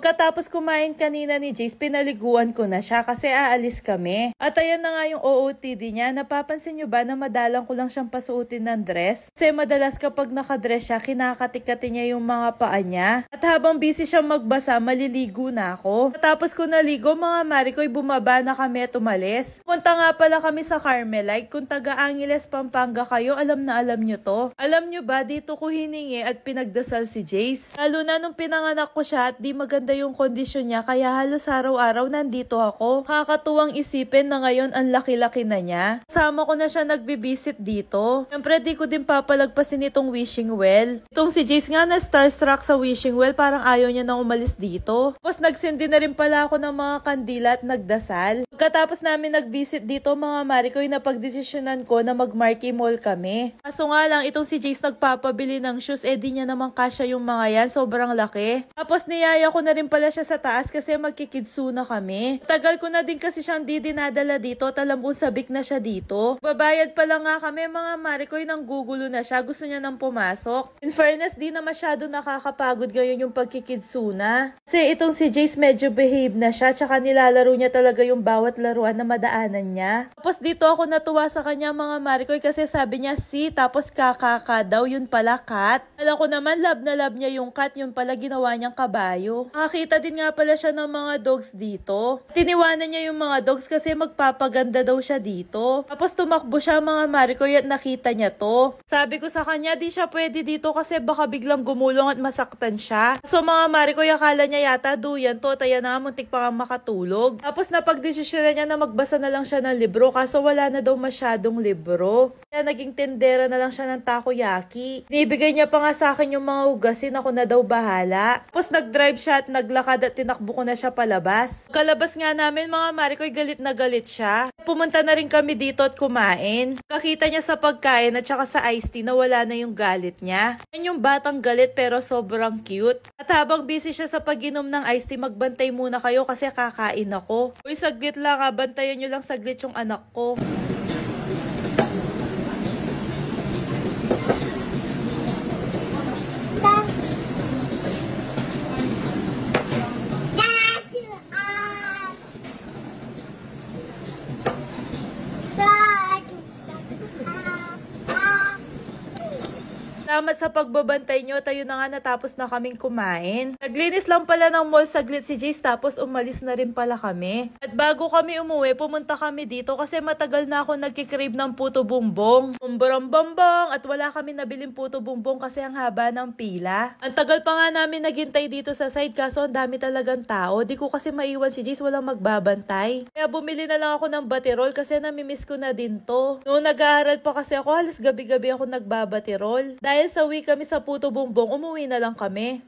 Pagkatapos kumain kanina ni Jace, pinaliguan ko na siya kasi aalis kami. At ayan na nga yung OOTD niya. Napapansin nyo ba na madalang ko lang siyang pasuotin ng dress? Kasi madalas kapag nakadress siya, kinakatikati niya yung mga paa niya. At habang busy siyang magbasa, maliligo na ako. Tapos ko naligo, mga Marikoy, bumaba na kami at umalis. Punta nga pala kami sa Carmelite. Kung taga Angeles, Pampanga kayo, alam na alam nyo to. Alam nyo ba, dito ko hiningi at pinagdasal si Jace. Lalo na nung pinanganak ko siya at di maganda yung kondisyon niya, kaya halos araw-araw nandito ako. Kakatuwang isipin na ngayon ang laki-laki na niya. Kasama ko na siya nagbibisit dito. Siyempre di ko din papalagpasin itong wishing well. Itong si Jace nga na starstruck sa wishing well, parang ayaw niya nang umalis dito. Tapos nagsindi na rin pala ako ng mga kandila at nagdasal. Pagkatapos namin nagbisit dito, mga Marikoy, napagdesisyonan ko na mag-Marquee Mall kami. Kaso nga lang, itong si Jace nagpapabili ng shoes, di niya naman kasya yung mga yan, sobrang laki. Tapos niyaya ko na rin pala siya sa taas kasi magkikidsu na kami. Tagal ko na din kasi siyang di dinadala dito, talambong sabik na siya dito. Babayad pa lang nga kami, mga Marikoy, nang gugulo na siya, gusto niya nang pumasok. In fairness, di na masyado nakakapagod ngayon yung pagkikidsu na. Kasi itong si Jace medyo behave na siya, tsaka nilalaro niya talaga yung bawat laruan na madaanan niya. Tapos dito ako natuwa sa kanya, mga Marikoy, kasi sabi niya si, tapos kakaka daw, yun pala cat. Alam ko naman, love na love niya yung cat, yun pala ginawa niyang kabayo. Nakakita din nga pala siya ng mga dogs dito. Tiniwanan niya yung mga dogs kasi magpapaganda daw siya dito. Tapos tumakbo siya, mga Marikoy, at nakita niya to. Sabi ko sa kanya, di siya pwede dito kasi baka biglang gumulong at masaktan siya. So mga Marikoy, akala niya yata duyan to, taya na muntik pa nga makatulog. Tapos napagdesisyonan niya na magbasa na lang siya ng libro, kaso wala na daw masyadong libro. Kaya naging tendera na lang siya ng takoyaki. Nibigay niya pa nga sa akin yung mga hugasin, ako na daw bahala. Tapos nag-drive siya at naglakad at tinakbo ko na siya palabas. Kalabas nga namin, mga Marikoy, galit na galit siya. Pumunta na rin kami dito at kumain. Kakita niya sa pagkain at saka sa iced tea na wala na yung galit niya. Yan yung batang galit pero sobrang cute. At habang busy siya sa pag-inom ng iced tea, magbantay muna kayo kasi kakain ako. Uy, saglit lang ha, bantayan nyo lang saglit yung anak ko. Salamat sa pagbabantay nyo, tayo na nga natapos na kaming kumain. Naglinis lang pala ng mall saglit si Jace, tapos umalis na rin pala kami. At bago kami umuwi, pumunta kami dito kasi matagal na ako nagkikrave ng puto bumbong. Bumbarang-bambang, at wala kami nabiling puto bumbong kasi ang haba ng pila. Ang tagal pa nga namin naghintay dito sa side kaso ang dami talagang tao. Di ko kasi maiwan si Jace, walang magbabantay. Kaya bumili na lang ako ng batirol kasi namimiss ko na din to. Noong nag-aaral pa kasi ako, halos gabi-gabi ako nagbabatirol. Dahil sa uwi kami sa puto bumbong, umuwi na lang kami.